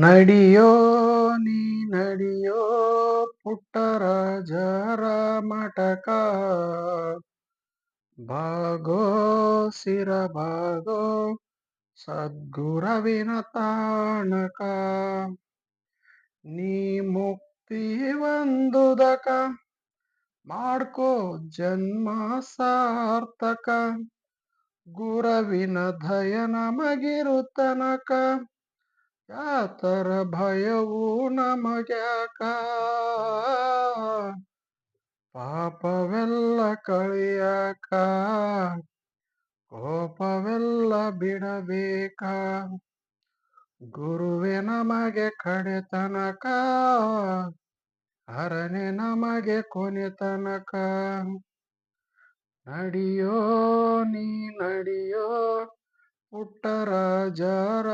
ನಡಿಯೋ ನೀ ನಡಿಯೋ ಪುಟ್ಟರಾಜರ ಮಟಕ ಭಾಗೋ ಸಿರ ಭಾಗೋ ಸದ್ಗುರವಿನ ತಾಣಕ ನೀ ಮುಕ್ತಿ ಒಂದುದಕ ಮಾಡ್ಕೋ ಜನ್ಮ ಸಾರ್ಥಕ ಗುರವಿನ ದಯ ನಮಗಿರುತನಕ ಯಾತರ ಭಯವು ನಮಗ್ಯಾಕ ಪಾಪವೆಲ್ಲ ಕಳಿಯಾಕ ಕೋಪವೆಲ್ಲ ಬಿಡಬೇಕ ಗುರುವೆ ನಮಗೆ ಕಡೆತನಕ ಹರನೆ ನಮಗೆ ಕೊನೆತನಕ ನಡಿಯೋ ನೀ ನಡಿಯೋ ಪುಟ್ಟರಾಜರ